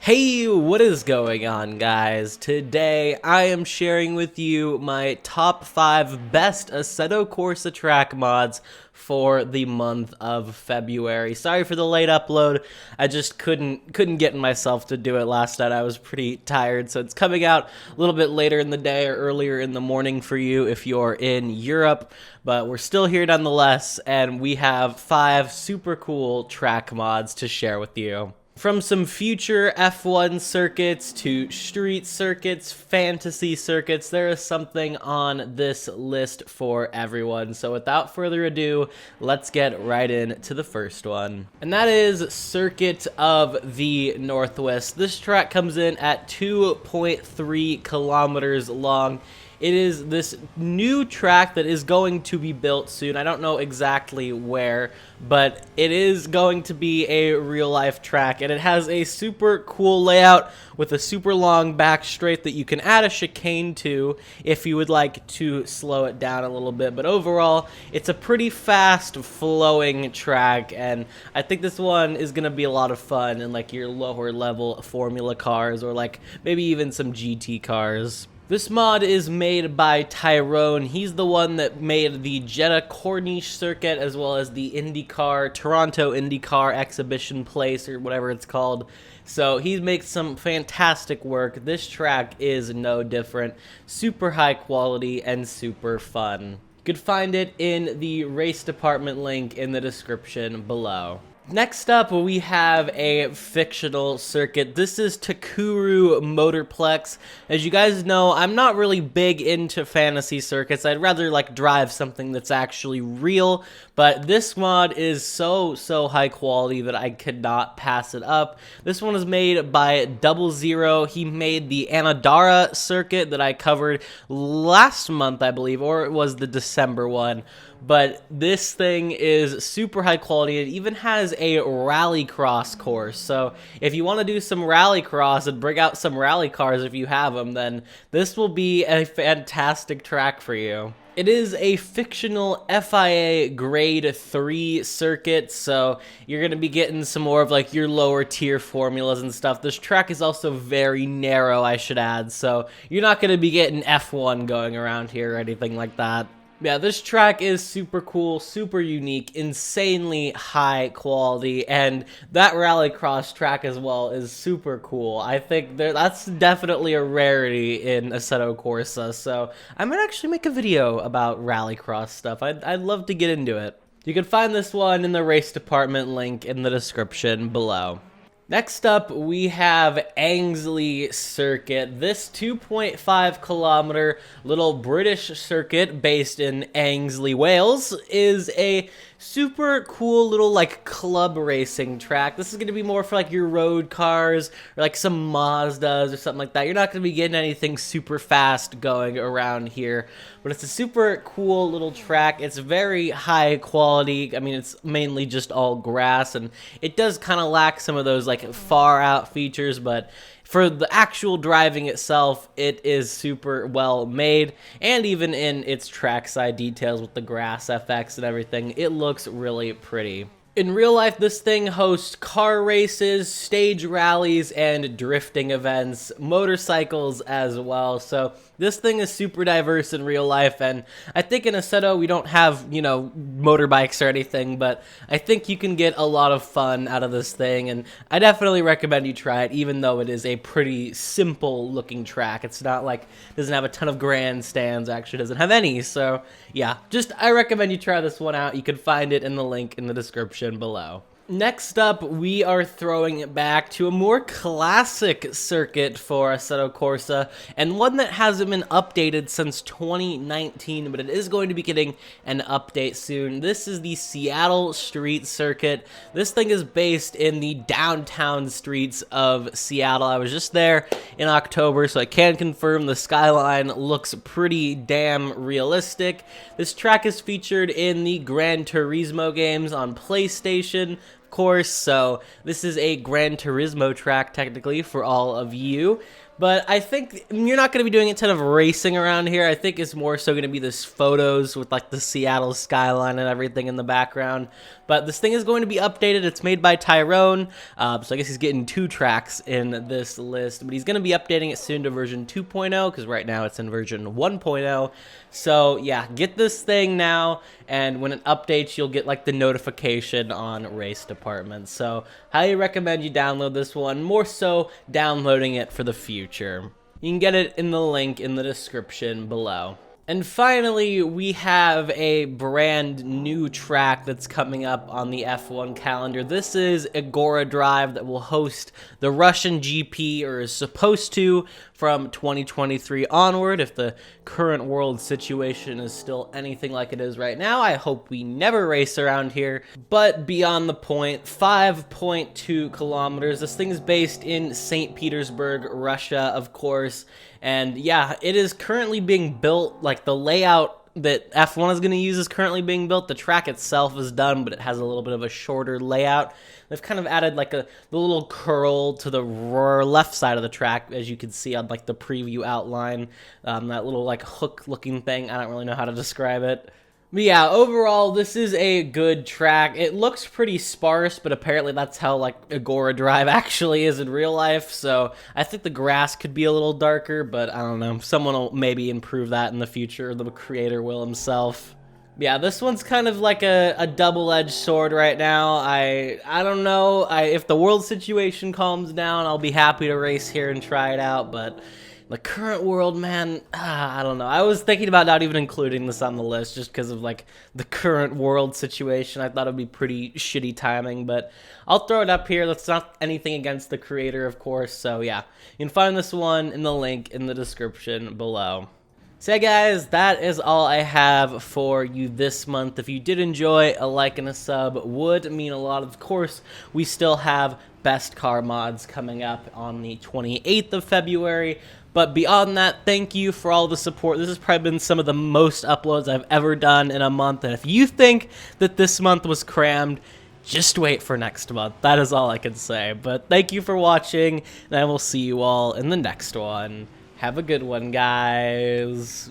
Hey, what is going on, guys? Today I am sharing with you my top 5 best Assetto Corsa track mods for the month of February. Sorry for the late upload. I just couldn't get myself to do it last night. I was pretty tired, so it's coming out a little bit later in the day or earlier in the morning for you if you're in Europe. But we're still here nonetheless, and we have 5 super cool track mods to share with you. From some future F1 circuits to street circuits, fantasy circuits, there is something on this list for everyone. So without further ado, let's get right into the first one. And that is Circuit of the Northwest. This track comes in at 2.3 kilometers long. It is this new track that is going to be built soon. I don't know exactly where, but it is going to be a real-life track, and it has a super cool layout with a super long back straight that you can add a chicane to if you would like to slow it down a little bit. But overall, it's a pretty fast flowing track, and I think this one is going to be a lot of fun in like your lower level formula cars or like maybe even some GT cars. This mod is made by Tyrone. He's the one that made the Jeddah Corniche circuit as well as the Toronto IndyCar exhibition place or whatever it's called. So he makes some fantastic work. This track is no different. Super high quality and super fun. You could find it in the race department link in the description below. Next up, we have a fictional circuit. This is Takuru Motorplex. As you guys know, I'm not really big into fantasy circuits. I'd rather like drive something that's actually real, but this mod is so high quality that I could not pass it up. This one is made by Double Zero. He made the Agora circuit that I covered last month, I believe, or it was the December one. But this thing is super high quality. It even has a rallycross course. So if you want to do some rallycross and bring out some rally cars if you have them, then this will be a fantastic track for you. It is a fictional FIA grade 3 circuit, so you're going to be getting some more of like your lower tier formulas and stuff. This track is also very narrow, I should add, so you're not going to be getting F1 going around here or anything like that. Yeah, this track is super cool, super unique, insanely high quality, and that rallycross track as well is super cool. I think that's definitely a rarity in Assetto Corsa, so I might actually make a video about rallycross stuff. I'd love to get into it. You can find this one in the race department link in the description below. Next up, we have Angsley Circuit. This 2.5 kilometer little British circuit based in Angsley, Wales is a super cool little like club racing track. This is going to be more for like your road cars or like some Mazdas or something like that. You're not going to be getting anything super fast going around here, but it's a super cool little track. It's very high quality. I mean, it's mainly just all grass, and it does kind of lack some of those like far out features, but for the actual driving itself, it is super well made, and even in its trackside details with the grass FX and everything, it looks really pretty. In real life, this thing hosts car races, stage rallies, and drifting events, motorcycles as well. So this thing is super diverse in real life, and I think in Assetto we don't have, you know, motorbikes or anything, but I think you can get a lot of fun out of this thing, and I definitely recommend you try it, even though it is a pretty simple looking track. It's not like, doesn't have a ton of grandstands, actually doesn't have any, so yeah, I recommend you try this one out. You can find it in the link in the description below. Next up, we are throwing it back to a more classic circuit for Assetto Corsa, and one that hasn't been updated since 2019, but it is going to be getting an update soon. This is the Seattle Street Circuit. This thing is based in the downtown streets of Seattle. I was just there in October, so I can confirm the skyline looks pretty damn realistic. This track is featured in the Gran Turismo games on PlayStation, course, so this is a Gran Turismo track technically for all of you. But I think you're not going to be doing a ton of racing around here. I think it's more so going to be this photos with like the Seattle skyline and everything in the background. But this thing is going to be updated. It's made by Tyrone, so I guess he's getting 2 tracks in this list. But he's going to be updating it soon to version 2.0 because right now it's in version 1.0. So yeah, get this thing now, and when it updates, you'll get like the notification on race department. So highly recommend you download this one, more so downloading it for the future. You can get it in the link in the description below. And finally, we have a brand new track that's coming up on the F1 calendar. This is Agora Drive that will host the Russian GP, or is supposed to, from 2023 onward. If the current world situation is still anything like it is right now, I hope we never race around here. But beyond the point, 5.2 kilometers. This thing is based in St. Petersburg, Russia, of course. And yeah, it is currently being built, like the layout that F1 is going to use is currently being built. The track itself is done, but it has a little bit of a shorter layout. They've kind of added like the little curl to the left side of the track, as you can see on like the preview outline. That little like hook looking thing. I don't really know how to describe it. But yeah, overall, this is a good track. It looks pretty sparse, but apparently that's how, like, Igora Drive actually is in real life, so I think the grass could be a little darker, but I don't know. Someone will maybe improve that in the future. The creator will himself. Yeah, this one's kind of like a double-edged sword right now. I don't know. If the world situation calms down, I'll be happy to race here and try it out, but the current world, man, I don't know. I was thinking about not even including this on the list just because of, like, the current world situation. I thought it would be pretty shitty timing, but I'll throw it up here. That's not anything against the creator, of course, so yeah. You can find this one in the link in the description below. So yeah, guys, that is all I have for you this month. If you did enjoy, a like and a sub would mean a lot. Of course, we still have Best Car Mods coming up on the 28th of February. But beyond that, thank you for all the support. This has probably been some of the most uploads I've ever done in a month. And if you think that this month was crammed, just wait for next month. That is all I can say. But thank you for watching, and I will see you all in the next one. Have a good one, guys.